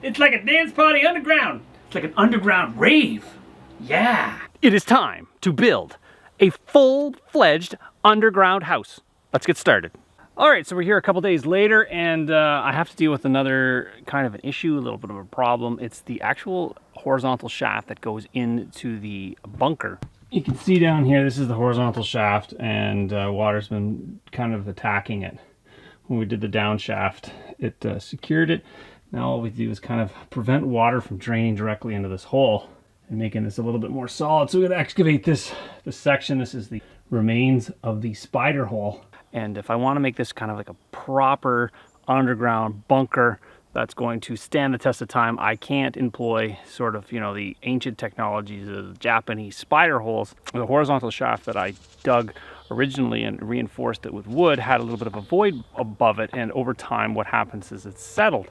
It's like a dance party underground. It's like an underground rave. Yeah. It is time to build a full-fledged underground house. Let's get started. All right, so we're here a couple days later, and I have to deal with another kind of an issue, a little bit of a problem. It's the actual horizontal shaft that goes into the bunker. You can see down here, this is the horizontal shaft, and water's been kind of attacking it. When we did the down shaft, it secured it. Now all we do is kind of prevent water from draining directly into this hole and making this a little bit more solid. So we're gonna excavate this section. This is the remains of the spider hole. And if I want to make this kind of like a proper underground bunker that's going to stand the test of time, I can't employ sort of, you know, the ancient technologies of Japanese spider holes. The horizontal shaft that I dug originally and reinforced it with wood had a little bit of a void above it, and over time what happens is it's settled.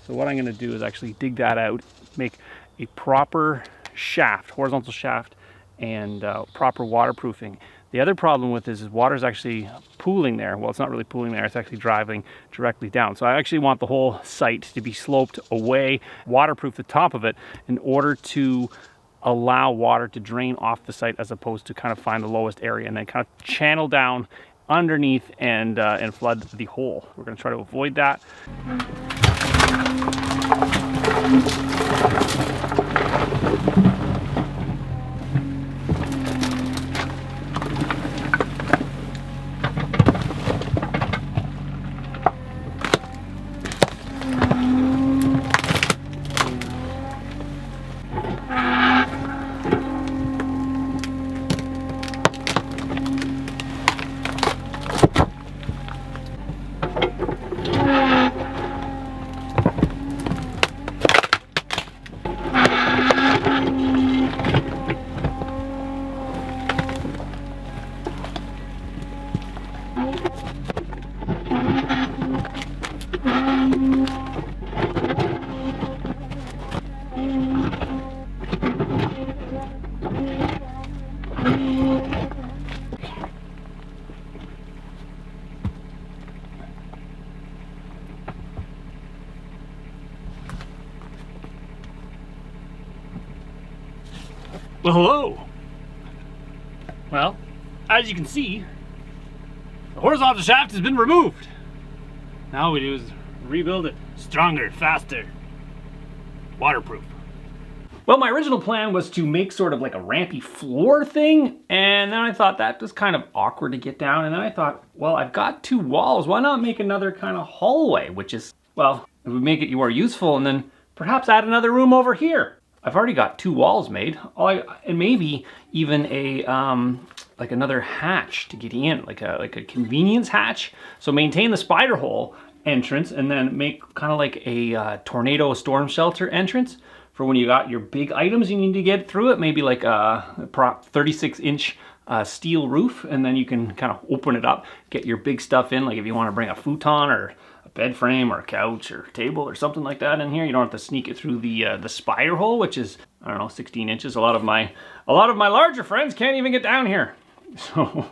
So what I'm going to do is actually dig that out, make a proper shaft, horizontal shaft, and proper waterproofing. The other problem with this is water's actually pooling there. Well, it's not really pooling there, it's actually driving directly down. So I actually want the whole site to be sloped away, waterproof the top of it, in order to allow water to drain off the site, as opposed to kind of find the lowest area and then kind of channel down underneath and flood the hole. We're going to try to avoid that. Well, hello. Well, as you can see, the horizontal shaft has been removed. Now all we do is rebuild it stronger, faster, waterproof. Well, my original plan was to make sort of like a rampy floor thing, and then I thought that was kind of awkward to get down, and then I thought, well, I've got two walls, why not make another kind of hallway, which is, well, it would make it more useful, and then perhaps add another room over here. I've already got two walls made, and maybe even a like another hatch to get in, like a convenience hatch. So maintain the spider hole entrance, and then make kind of like a tornado storm shelter entrance for when you got your big items you need to get through it. Maybe like a 36-inch steel roof, and then you can kind of open it up, get your big stuff in. Like if you want to bring a futon or bed frame or a couch or table or something like that in here, you don't have to sneak it through the spider hole, which is, I don't know, 16 inches. A lot of my larger friends can't even get down here. So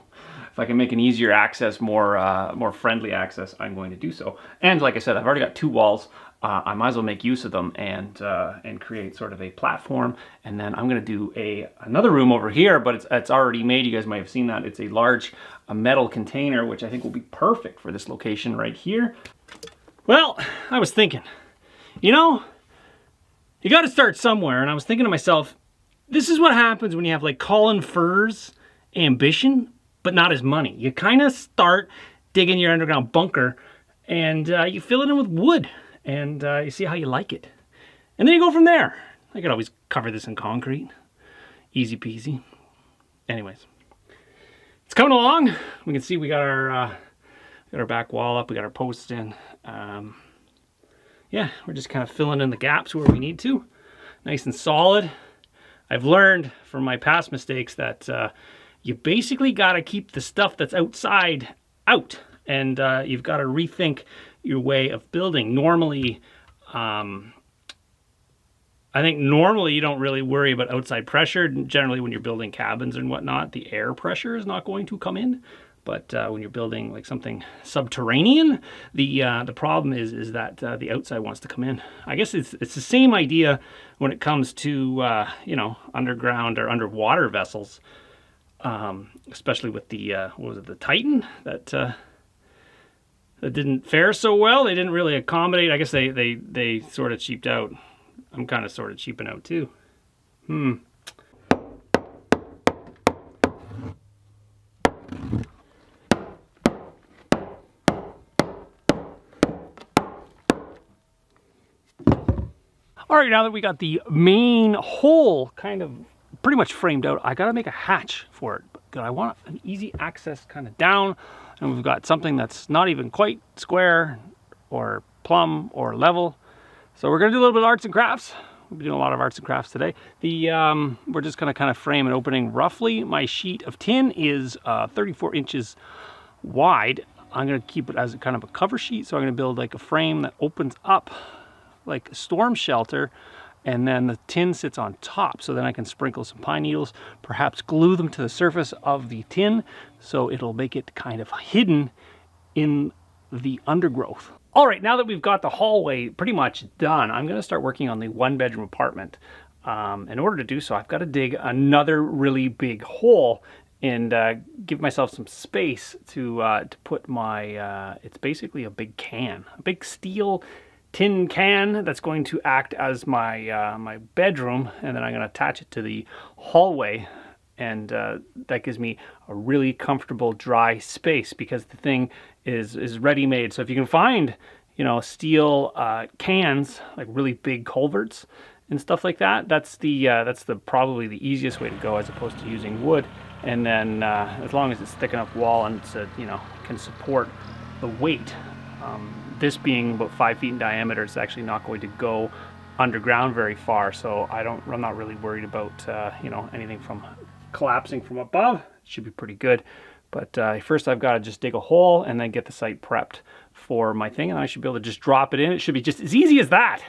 if I can make an easier access, more friendly access, I'm going to do so. And like I said, I've already got two walls. I might as well make use of them and create sort of a platform. And then I'm going to do another room over here, but it's already made. You guys might have seen that. It's a large metal container, which I think will be perfect for this location right here. Well, I was thinking, you know, you got to start somewhere. And I was thinking to myself, this is what happens when you have like Colin Firth's ambition, but not his money. You kind of start digging your underground bunker, and you fill it in with wood, and you see how you like it. And then you go from there. I could always cover this in concrete. Easy peasy. Anyways, it's coming along. We can see we got our back wall up. We got our posts in. Yeah, we're just kind of filling in the gaps where we need to. Nice and solid. I've learned from my past mistakes that you basically got to keep the stuff that's outside out, and you've got to rethink your way of building. Normally, I think normally you don't really worry about outside pressure. Generally, when you're building cabins and whatnot, the air pressure is not going to come in. But when you're building like something subterranean, the problem is that the outside wants to come in. I guess it's the same idea when it comes to you know, underground or underwater vessels, especially with the what was it, the Titan that didn't fare so well. They didn't really accommodate. I guess they sort of cheaped out. I'm kind of sort of cheaping out too. All right, now that we got the main hole kind of pretty much framed out, I gotta make a hatch for it. But I want an easy access kind of down, and we've got something that's not even quite square or plumb or level. So we're gonna do a little bit of arts and crafts. We'll be doing a lot of arts and crafts today. We're just gonna kind of frame an opening roughly. My sheet of tin is 34 inches wide. I'm gonna keep it as a kind of a cover sheet, so I'm gonna build like a frame that opens up like a storm shelter, and then the tin sits on top, so then I can sprinkle some pine needles, perhaps glue them to the surface of the tin, so it'll make it kind of hidden in the undergrowth. All right, now that we've got the hallway pretty much done, I'm gonna start working on the 1-bedroom apartment. In order to do so, I've got to dig another really big hole and give myself some space to put my, it's basically a big can, a big steel tin can that's going to act as my my bedroom, and then I'm going to attach it to the hallway, and that gives me a really comfortable dry space because the thing is ready-made. So if you can find, you know, steel cans, like really big culverts and stuff like that, that's the probably the easiest way to go, as opposed to using wood. And then as long as it's thick enough wall and it's you know, can support the weight. This being about 5 feet in diameter, it's actually not going to go underground very far, so I'm not really worried about you know, anything from collapsing from above. It should be pretty good. But first I've got to just dig a hole and then get the site prepped for my thing, and I should be able to just drop it in. It should be just as easy as that.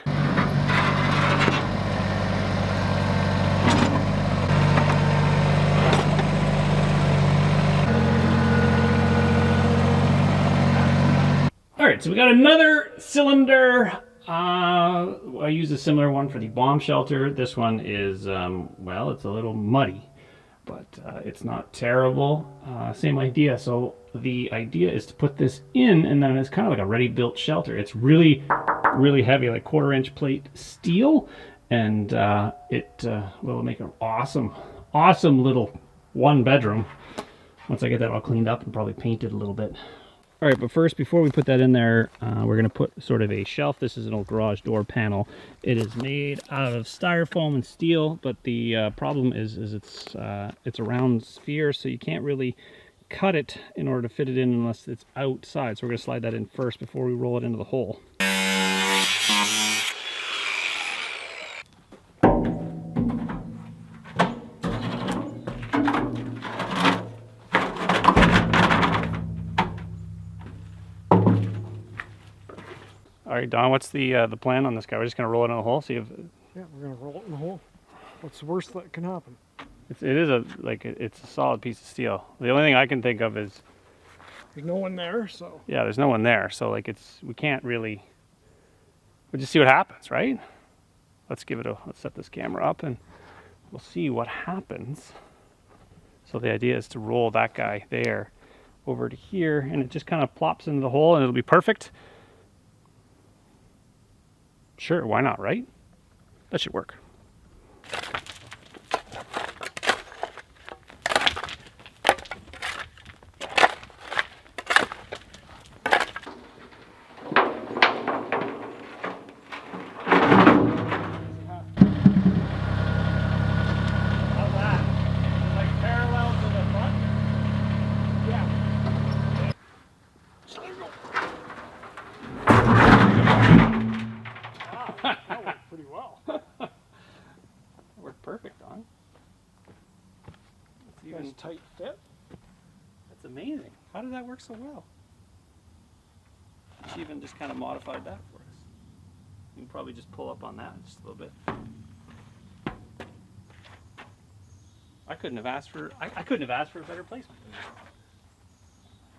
All right, so we got another cylinder. I use a similar one for the bomb shelter. This one is, well, it's a little muddy, but it's not terrible. Same idea. So the idea is to put this in, and then it's kind of like a ready-built shelter. It's really, really heavy, like 1/4-inch plate steel, and it will make an awesome, awesome little 1-bedroom. Once I get that all cleaned up and probably painted a little bit. All right, but first, before we put that in there, we're going to put sort of a shelf. This is an old garage door panel. It is made out of styrofoam and steel, but the problem is it's a round sphere, so you can't really cut it in order to fit it in unless it's outside. So we're going to slide that in first before we roll it into the hole. All right, Don, what's the plan on this guy? We're just gonna roll it in the hole, see if... Yeah, we're gonna roll it in the hole. What's the worst that can happen? It's a solid piece of steel. The only thing I can think of is... There's no one there, so... Yeah, there's no one there, so like we can't really... We'll just see what happens, right? Let's set this camera up and we'll see what happens. So the idea is to roll that guy there over to here, and it just kind of plops into the hole and it'll be perfect. Sure, why not, right? That should work. Pretty well. Worked perfect, Don. It's Even even tight fit. That's amazing. How did that work so well? She even just kind of modified that for us. You can probably just pull up on that just a little bit. I couldn't have asked for a better placement.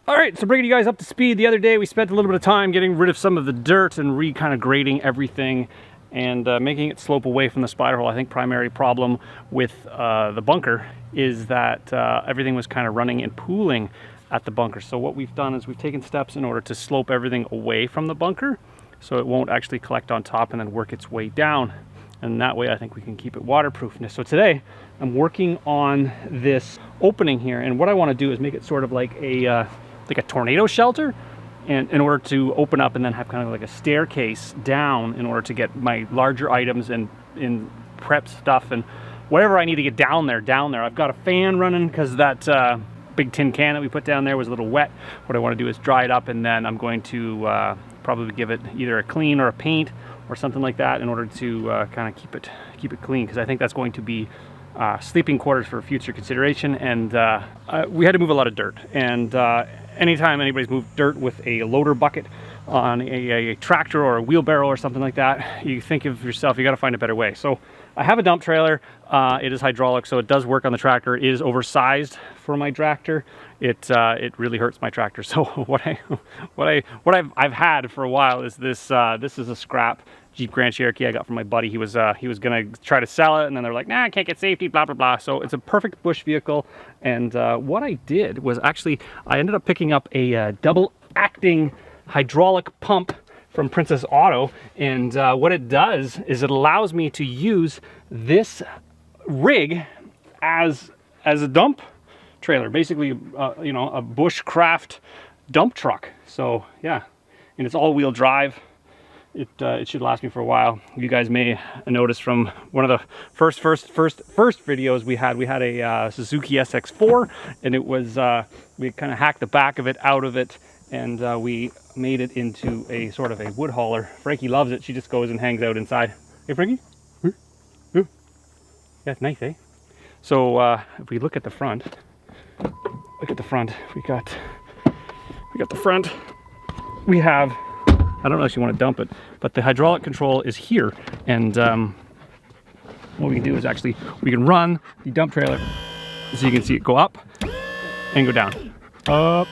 All right, so bringing you guys up to speed, the other day we spent a little bit of time getting rid of some of the dirt and kind of grading everything and making it slope away from the spider hole. I think primary problem with the bunker is that everything was kind of running and pooling at the bunker. So what we've done is we've taken steps in order to slope everything away from the bunker so it won't actually collect on top and then work its way down. And that way I think we can keep it waterproof. So today I'm working on this opening here, and what I want to do is make it sort of like a tornado shelter, and in order to open up and then have kind of like a staircase down in order to get my larger items and in prep stuff and whatever I need to get down there. I've got a fan running because that big tin can that we put down there was a little wet. What I want to do is dry it up, and then I'm going to probably give it either a clean or a paint or something like that in order to kind of keep it clean, because I think that's going to be sleeping quarters for future consideration. And we had to move a lot of dirt, and anytime anybody's moved dirt with a loader bucket on a tractor or a wheelbarrow or something like that, you think of yourself, you got to find a better way. So I have a dump trailer. It is hydraulic, so it does work on the tractor. It is oversized for my tractor. It really hurts my tractor. So what I've had for a while is this. This is a scrap Jeep Grand Cherokee I got from my buddy. He was gonna try to sell it, and then they're like, nah, I can't get safety, blah blah blah. So it's a perfect bush vehicle. And what I did was actually I ended up picking up a double acting hydraulic pump from Princess Auto, and what it does is it allows me to use this rig as a dump trailer, basically you know, a bushcraft dump truck. So yeah, and it's all-wheel drive. It should last me for a while. You guys may notice from one of the first videos we had a Suzuki SX4, and it was we kind of hacked the back of it out of it, and we made it into a sort of a wood hauler. Frankie loves it. She just goes and hangs out inside. Hey Frankie? Ooh. Yeah, it's nice, eh? So if we look at the front, we got the front. We have, I don't know if you want to dump it, but the hydraulic control is here, and what we can do is actually we can run the dump trailer so you can see it go up and go down, up,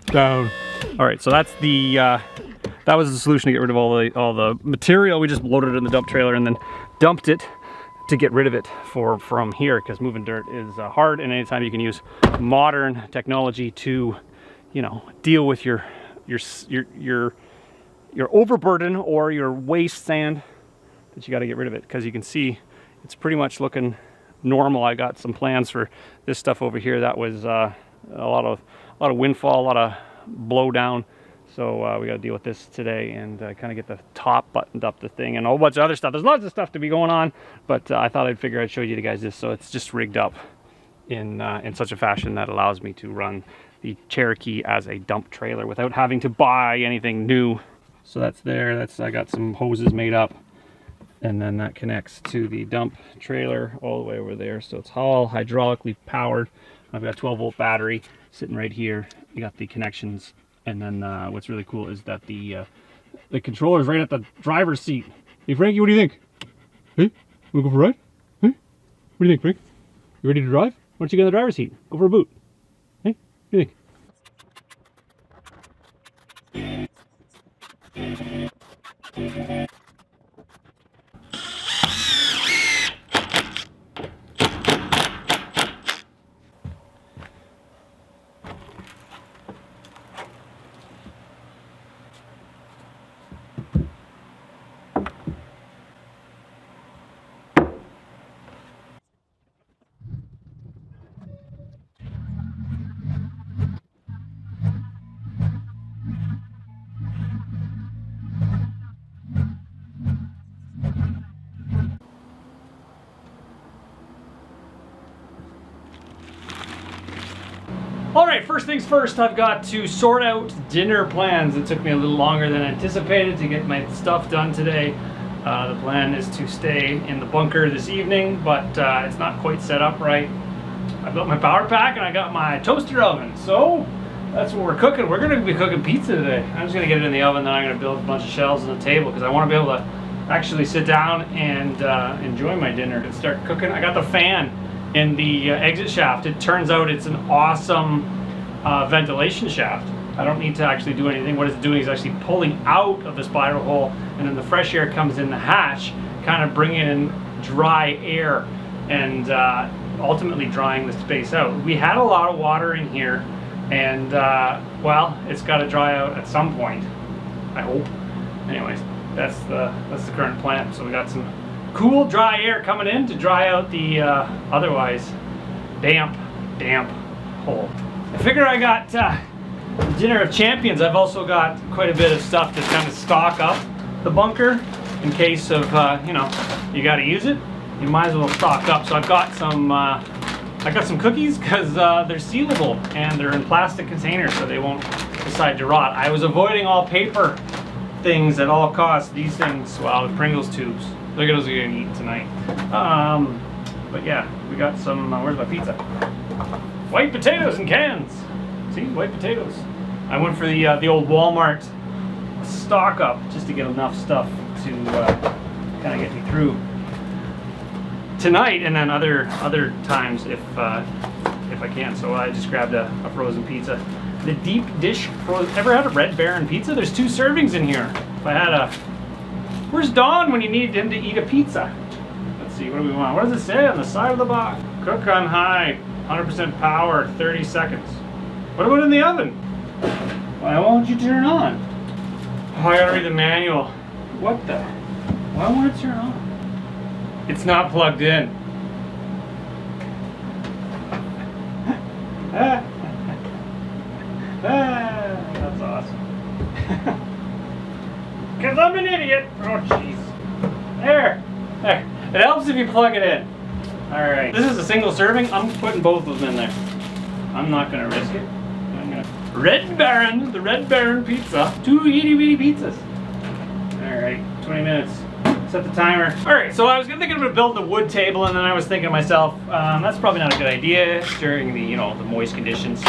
down. All right, so that's the that was the solution to get rid of all the material. We just loaded it in the dump trailer and then dumped it to get rid of it from here, because moving dirt is hard, and anytime you can use modern technology to, you know, deal with your overburden or your waste sand, that you got to get rid of it, because you can see it's pretty much looking normal. I got some plans for this stuff over here that was a lot of windfall, a lot of blow down. So we got to deal with this today and kind of get the top buttoned up the thing and a whole bunch of other stuff. There's lots of stuff to be going on, but I thought I'd figure I'd show you guys this. So it's just rigged up in such a fashion that allows me to run the Cherokee as a dump trailer without having to buy anything new. So that's there. I got some hoses made up, and then that connects to the dump trailer all the way over there. So it's all hydraulically powered. I've got a 12-volt battery sitting right here. You got the connections. And then what's really cool is that the controller is right at the driver's seat. Hey Frankie, what do you think? Hey, wanna go for a ride? Hey, what do you think, Frank? You ready to drive? Why don't you get in the driver's seat? Go for a boot. Hey, what do you think? All right, first things first, I've got to sort out dinner plans. It took me a little longer than anticipated to get my stuff done today. The plan is to stay in the bunker this evening, but it's not quite set up right. I built my power pack and I got my toaster oven, so that's what we're cooking. We're gonna be cooking pizza today. I'm just gonna get it in the oven, then I'm gonna build a bunch of shelves on the table because I want to be able to actually sit down and enjoy my dinner and start cooking. I got the fan in the exit shaft. It turns out it's an awesome ventilation shaft. I don't need to actually do anything. What it's doing is actually pulling out of the spiral hole, and then the fresh air comes in the hatch, kind of bringing in dry air and ultimately drying the space out. We had a lot of water in here, and well, it's got to dry out at some point, I hope. Anyways, that's the current plan. So we got some cool dry air coming in to dry out the otherwise damp hole. I figure I got Dinner of Champions. I've also got quite a bit of stuff to kind of stock up the bunker in case of you know, you got to use it. You might as well stock up. So I've got some I got some cookies because they're sealable and they're in plastic containers, so they won't decide to rot. I was avoiding all paper things at all costs. These things, well, the Pringles tubes. Look at those we're gonna eat tonight. But yeah, we got some. Where's my pizza? White potatoes in cans. See, white potatoes. I went for the old Walmart stock up just to get enough stuff to kind of get me through tonight, and then other times if I can. So I just grabbed a frozen pizza. The deep dish frozen. Ever had a Red Baron pizza? There's 2 servings in here. If I had a. Where's Don when you need him to eat a pizza? Let's see. What do we want? What does it say on the side of the box? Cook on high, 100% power, 30 seconds. What about in the oven? Why won't you turn on? Oh, I gotta read the manual. What the? Why won't it turn on? It's not plugged in. That's awesome. Because I'm an idiot. Oh, jeez. There. It helps if you plug it in. Alright. This is a single serving. I'm putting both of them in there. I'm not going to risk it. I'm going to... Red Baron. The Red Baron pizza. 2 itty bitty pizzas. Alright. 20 minutes. Set the timer. Alright, so I was thinking of building a wood table, and then I was thinking to myself, that's probably not a good idea during the, you know, the moist conditions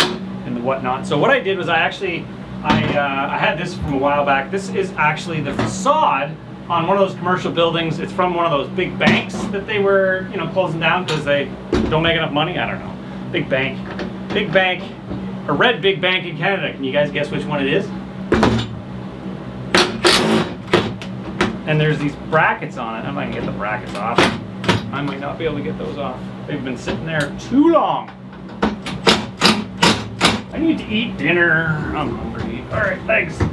and the whatnot. So what I did was I had this from a while back. This is actually the facade on one of those commercial buildings. It's from one of those big banks that they were, you know, closing down because they don't make enough money. I don't know. Big bank, a red big bank in Canada. Can you guys guess which one it is? And there's these brackets on it. I might get the brackets off. I might not be able to get those off. They've been sitting there too long. I need to eat dinner. I'm hungry. All right, thanks. All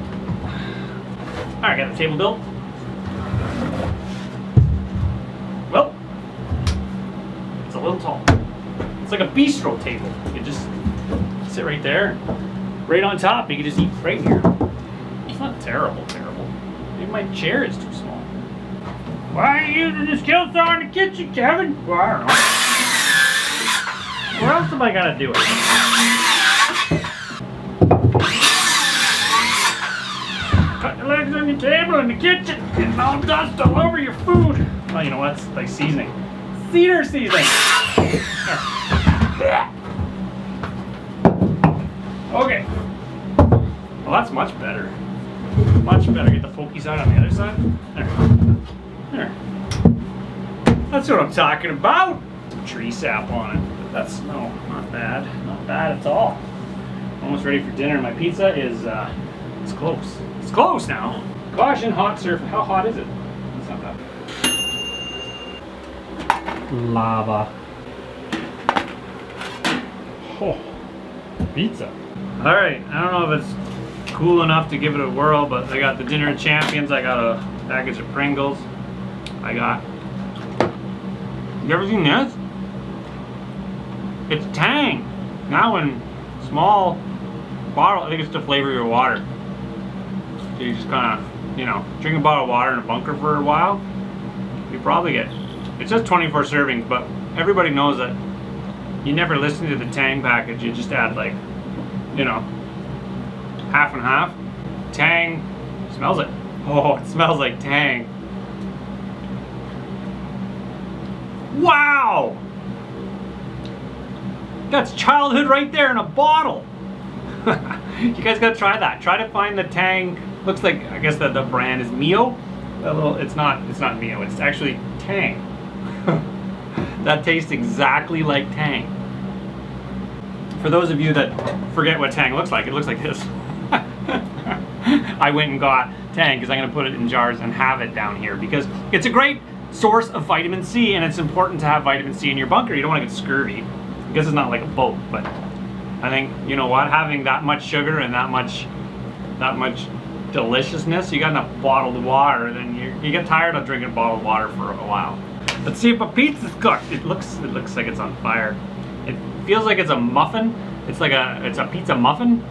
right, got the table built. Well, it's a little tall. It's like a bistro table. You just sit right there, right on top. You can just eat right here. It's not terrible. Maybe my chair is too small. Why are you using the skill saw in the kitchen, Kevin? Well, I don't know. Where else am I gonna do it? Cut the legs on your table in the kitchen, getting all dust all over your food. Oh, you know what? It's like seasoning. Cedar seasoning. Okay. Well, that's much better. Much better. Get the pokey side on the other side. There. That's what I'm talking about. Some tree sap on it. That's not bad. Not bad at all. Almost ready for dinner. My pizza is it's close. It's close now. Caution, hot surface. How hot is it? It's not that bad. Lava. Oh, pizza. All right. I don't know if it's cool enough to give it a whirl, but I got the Dinner of Champions. I got a package of Pringles. I got. You ever seen this? It's Tang. Now in small bottle. I think it's to flavor your water. So you just kind of, you know, drink a bottle of water in a bunker for a while. You probably get. It says 24 servings, but everybody knows that you never listen to the Tang package. You just add like, you know, half and half. Tang. Smells it. Oh, it smells like Tang. Wow! That's childhood right there in a bottle. You guys gotta try that. Try to find the Tang. Looks like, I guess the brand is Mio. That little, it's not Mio. It's actually Tang. That tastes exactly like Tang. For those of you that forget what tang looks like, it looks like this. I went and got tang because I'm going to put it in jars and have it down here because it's a great source of vitamin C, and it's important to have vitamin C in your bunker. You don't want to get scurvy. I guess it's not like a boat, but I think, you know what, having that much sugar and that much deliciousness, you got enough bottled water, then you get tired of drinking bottled water for a while. Let's see if a pizza's cooked. It looks like it's on fire. It feels like it's a muffin. It's a pizza muffin.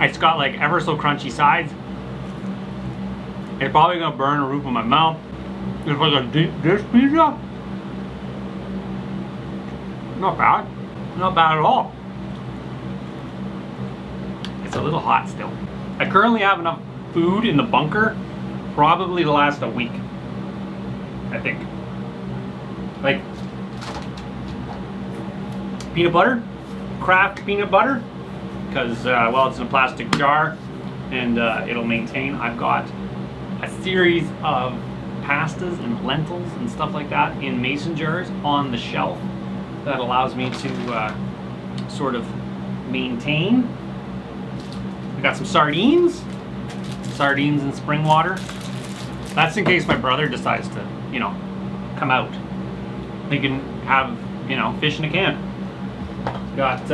It's got like ever so crunchy sides. It's probably gonna burn the roof of my mouth. It's like a deep dish pizza. Not bad. Not bad at all. It's a little hot still. I currently have enough food in the bunker probably to last a week, I think. Like peanut butter, Kraft peanut butter, because well, it's in a plastic jar and it'll maintain. I've got a series of pastas and lentils and stuff like that in mason jars on the shelf that allows me to sort of maintain. We got some sardines in spring water. That's in case my brother decides to, you know, come out. He can have, you know, fish in a can. Got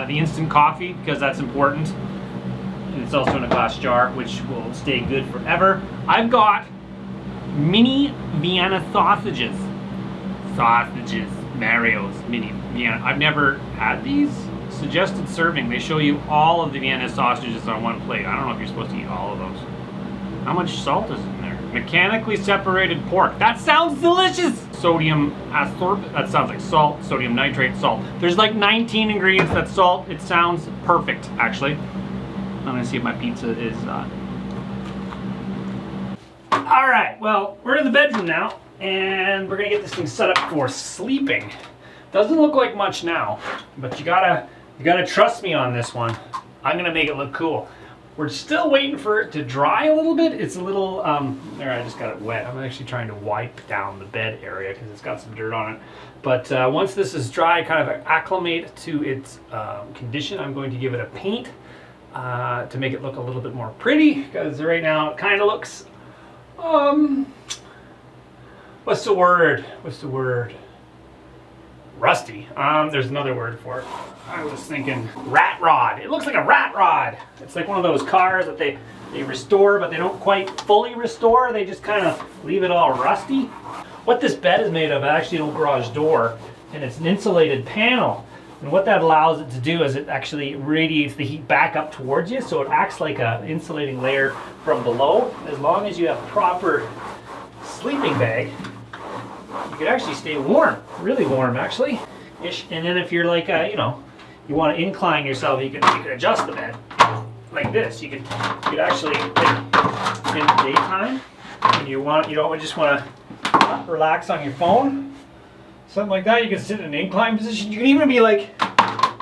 the instant coffee because that's important. And it's also in a glass jar, which will stay good forever. I've got mini Vienna sausages. Mario's mini Vienna. I've never had these. Suggested serving. They show you all of the Vienna sausages on one plate. I don't know if you're supposed to eat all of those. How much salt is in there? Mechanically separated pork. That sounds delicious! Sodium ascorbate. That sounds like salt. Sodium nitrate, salt. There's like 19 ingredients that's salt. It sounds perfect, actually. I'm gonna see if my pizza is all right, well, we're in the bedroom now, and we're gonna get this thing set up for sleeping. Doesn't look like much now, but you gotta trust me on this one. I'm gonna make it look cool. We're still waiting for it to dry a little bit. It's a little, there, I just got it wet. I'm actually trying to wipe down the bed area because it's got some dirt on it. But once this is dry, kind of acclimate to its condition, I'm going to give it a paint to make it look a little bit more pretty, because right now it kind of looks, what's the word? Rusty. There's another word for it. I was thinking rat rod. It looks like a rat rod. It's like one of those cars that they restore, but they don't quite fully restore. They just kind of leave it all rusty. What this bed is made of, actually an old garage door, and it's an insulated panel. And what that allows it to do is it actually radiates the heat back up towards you, so it acts like an insulating layer from below. As long as you have proper sleeping bag, you can actually stay warm, really warm actually. And then if you're like, you know, you want to incline yourself, you can adjust the bed like this. You could actually, like, in the daytime, when you don't just want to relax on your phone, something like that, you can sit in an incline position. You can even be like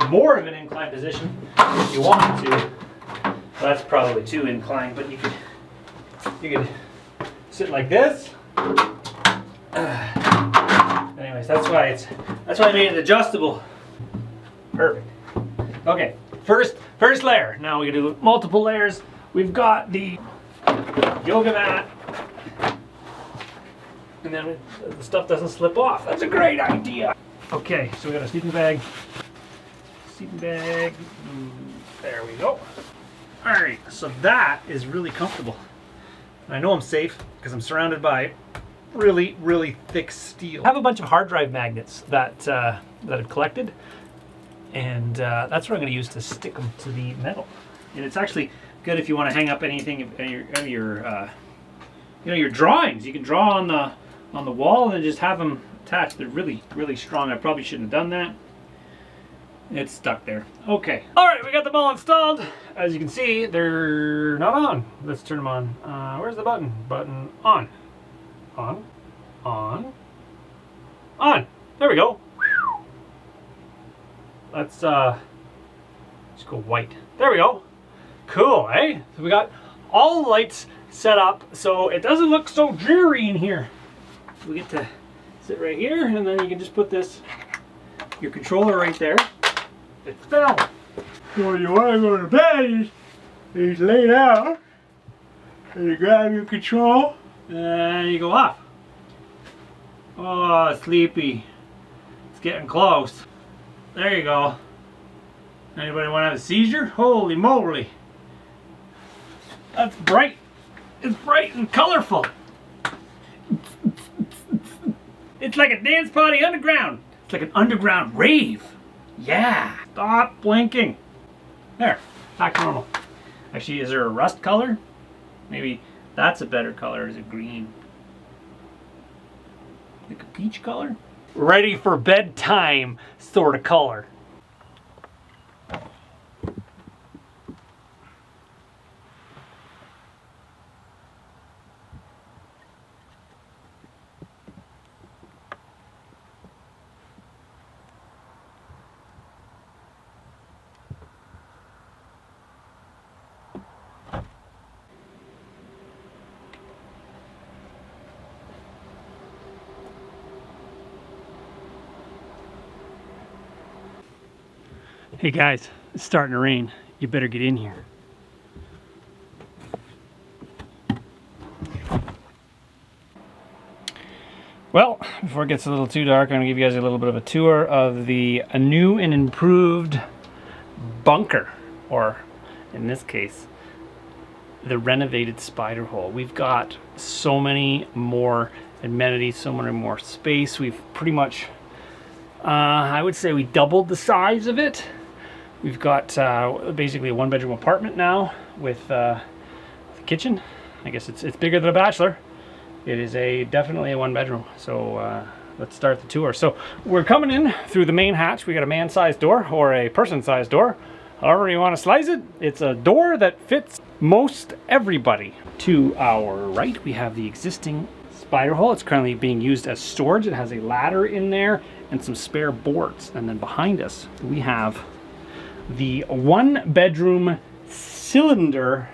more of an inclined position if you wanted to. Well, that's probably too inclined, but you could sit like this. Anyways, that's why I made it adjustable. Perfect. Okay, first layer. Now we do multiple layers. We've got the yoga mat, and then the stuff doesn't slip off. That's a great idea. Okay, so we got a sleeping bag. There we go. All right, so that is really comfortable. And I know I'm safe because I'm surrounded by really, really thick steel. I have a bunch of hard drive magnets that I've collected, and that's what I'm going to use to stick them to the metal. And it's actually good if you want to hang up anything, your drawings. You can draw on the wall and then just have them attached. They're really, really strong. I probably shouldn't have done that. It's stuck there. Okay. All right, we got them all installed. As you can see, they're not on. Let's turn them on. Where's the button? Button on. On. There we go. Let's just go white. There we go. Cool, eh? So we got all the lights set up so it doesn't look so dreary in here. We get to sit right here, and then you can just put your controller right there. It fell. So when you want to go to bed, you lay down, and you grab your control, and you go off. Oh, sleepy. It's getting close. There you go. Anybody want to have a seizure? Holy moly. That's bright. It's bright and colorful. It's like a dance party underground. It's like an underground rave. Yeah. Stop blinking. There. Back to normal. Actually, is there a rust color? Maybe that's a better color. Is it green? Like a peach color? Ready for bedtime sort of color. Hey guys, it's starting to rain. You better get in here. Well, before it gets a little too dark, I'm going to give you guys a little bit of a tour of a new and improved bunker, or in this case, the renovated spider hole. We've got so many more amenities, so many more space. We've pretty much, I would say we doubled the size of it. We've got basically a one-bedroom apartment now with the kitchen. I guess it's bigger than a bachelor. It is definitely a one-bedroom. So let's start the tour. So we're coming in through the main hatch. We got a man-sized door or a person-sized door. However you want to slice it. It's a door that fits most everybody. To our right, we have the existing spider hole. It's currently being used as storage. It has a ladder in there and some spare boards. And then behind us, we have the one-bedroom cylinder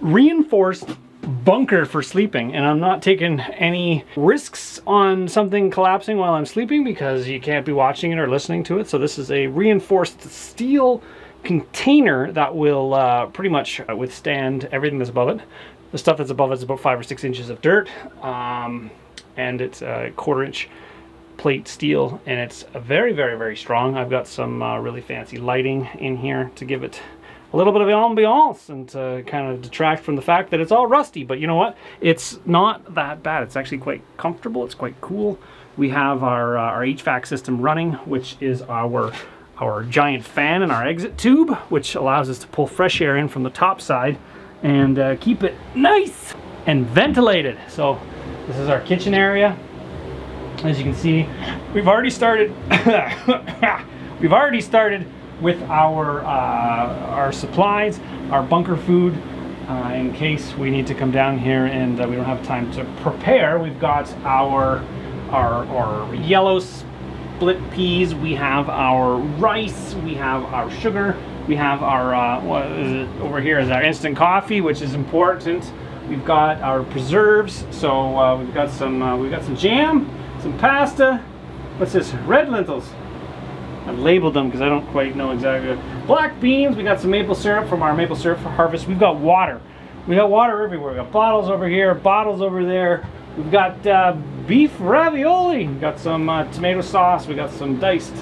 reinforced bunker for sleeping. And I'm not taking any risks on something collapsing while I'm sleeping because you can't be watching it or listening to it. So this is a reinforced steel container that will pretty much withstand everything that's above it. The stuff that's above it is about 5 or 6 inches of dirt, and it's a 1/4-inch plate steel, and it's very, very, very strong. I've got some really fancy lighting in here to give it a little bit of ambiance and to kind of detract from the fact that it's all rusty. But you know what? It's not that bad. It's actually quite comfortable. It's quite cool. We have our HVAC system running, which is our giant fan and our exit tube, which allows us to pull fresh air in from the top side and keep it nice and ventilated. So this is our kitchen area. As you can see, we've already started with our supplies, our bunker food, in case we need to come down here and we don't have time to prepare. We've got our yellow split peas, we have our rice, we have our sugar, we have our what is it over here is our instant coffee, which is important. We've got our preserves, so we've got some jam, some pasta. What's this? Red lentils. I've labeled them because I don't quite know exactly. Black beans. We got some maple syrup from our maple syrup for harvest. We've got water. We got water everywhere. We got bottles over here, bottles over there. We've got beef ravioli. We got some tomato sauce. We got some diced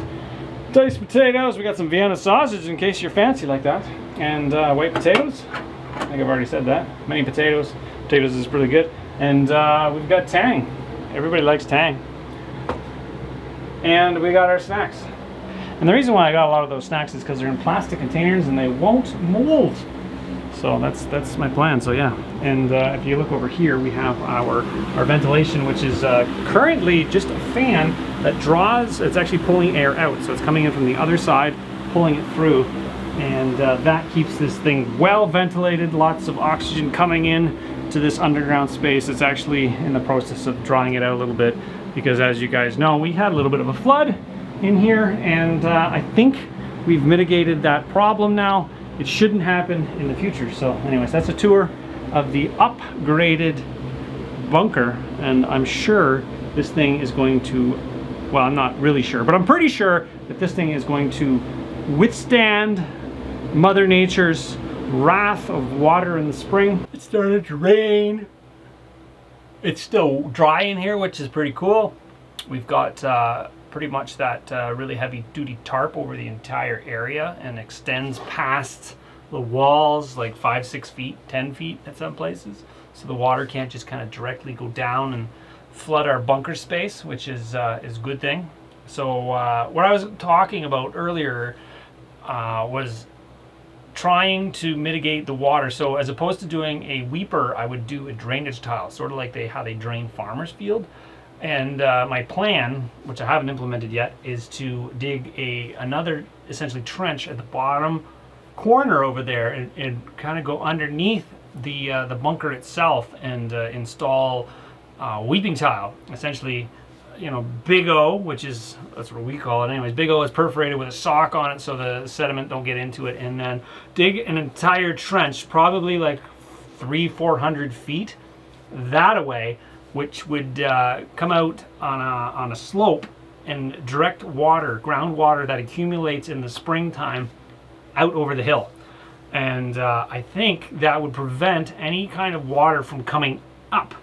potatoes. We got some Vienna sausage in case you're fancy like that, and white potatoes. I think I've already said that. Many potatoes. Potatoes is really good. And we've got tang. Everybody likes tang. And we got our snacks. And the reason why I got a lot of those snacks is because they're in plastic containers and they won't mold. So that's my plan. So yeah. And if you look over here, we have our ventilation, which is currently just a fan that draws. It's actually pulling air out. So it's coming in from the other side, pulling it through. And that keeps this thing well ventilated, lots of oxygen coming in to this underground space. It's actually in the process of drying it out a little bit because, as you guys know, we had a little bit of a flood in here, and I think we've mitigated that problem now. It shouldn't happen in the future. So anyways, that's a tour of the upgraded bunker, and I'm sure this thing is going to, well, I'm not really sure, but I'm pretty sure that this thing is going to withstand Mother Nature's wrath of water in the spring. It started to rain. It's still dry in here, which is pretty cool. We've got pretty much that really heavy duty tarp over the entire area and extends past the walls like 5-6 feet, 10 feet at some places. So the water can't just kind of directly go down and flood our bunker space, which is a good thing. So what I was talking about earlier was trying to mitigate the water. So as opposed to doing a weeper, I would do a drainage tile, sort of like how they drain farmers' field. And my plan, which I haven't implemented yet, is to dig another essentially trench at the bottom corner over there and kind of go underneath the bunker itself and install weeping tile. Essentially, you know, Big O, that's what we call it anyways. Big O is perforated with a sock on it so the sediment don't get into it, and then dig an entire trench, probably like 300-400 feet that away, which would come out on a slope and direct water, groundwater that accumulates in the springtime out over the hill. And I think that would prevent any kind of water from coming up.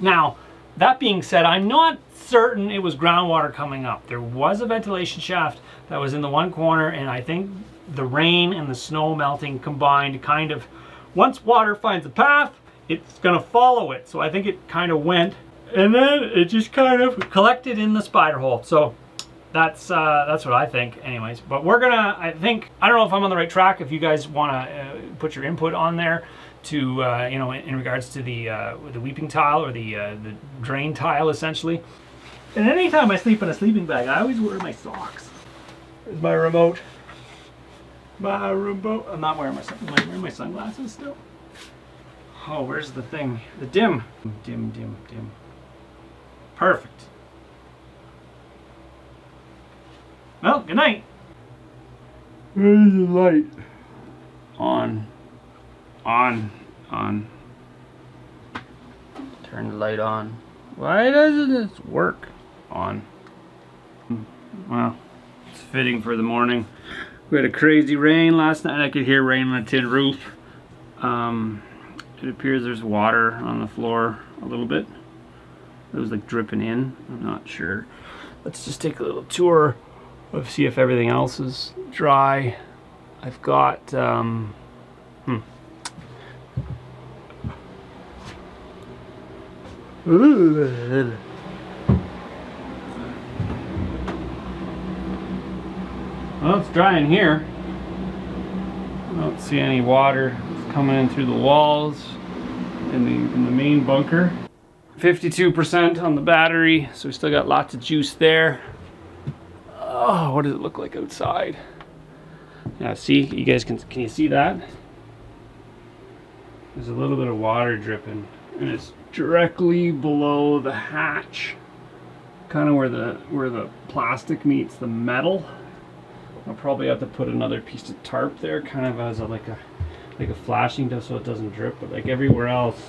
Now, that being said, I'm not certain it was groundwater coming up. There was a ventilation shaft that was in the one corner, and I think the rain and the snow melting combined kind of, once water finds a path, it's gonna follow it. So I think it kind of went, and then it just kind of collected in the spider hole. So that's what I think anyways. But we're gonna, I don't know if I'm on the right track. If you guys wanna put your input on there to, you know, in regards to the weeping tile or the drain tile essentially. And anytime I sleep in a sleeping bag, I always wear my socks. There's my remote. My remote. I'm not wearing am I wearing my sunglasses still? Oh, where's the thing? The dim. Dim, dim, dim. Perfect. Well, good night. Where's the light? On. Turn the light on. Why doesn't this work? On. Well, it's fitting for the morning. We had a crazy rain last night. I could hear rain on a tin roof. It appears there's water on the floor a little bit. It was like dripping in. I'm not sure. Let's just take a little tour of see if everything else is dry. I've got well, it's dry in here. I don't see any water coming in through the walls in the main bunker. 52% on the battery, so we still got lots of juice there. Oh, what does it look like outside? Yeah, see, you guys can you see that? There's a little bit of water dripping, and it's directly below the hatch, kind of where the plastic meets the metal. I'll probably have to put another piece of tarp there, kind of as like a flashing stuff so it doesn't drip, but like everywhere else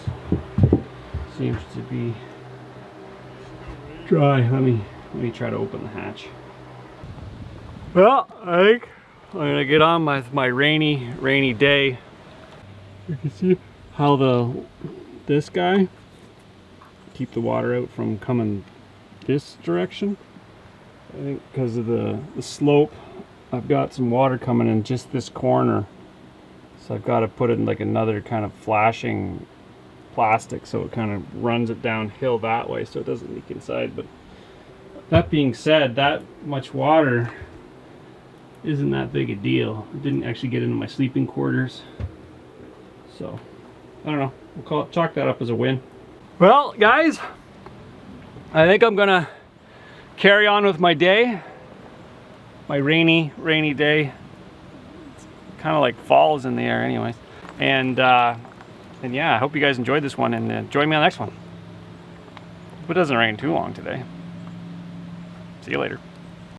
seems to be dry. Let me try to open the hatch. Well, I think I'm gonna get on with my rainy day. You can see how this guy keep the water out from coming this direction. I think because of the slope, I've got some water coming in just this corner. So I've got to put in like another kind of flashing plastic so it kind of runs it downhill that way so it doesn't leak inside. But that being said, that much water isn't that big a deal. It didn't actually get into my sleeping quarters. So, I don't know. Chalk that up as a win. Well, guys, I think I'm gonna carry on with my day. My rainy day. It's kind of like fall's in the air anyways. And yeah, I hope you guys enjoyed this one, and join me on the next one. Hope it doesn't rain too long today. See you later.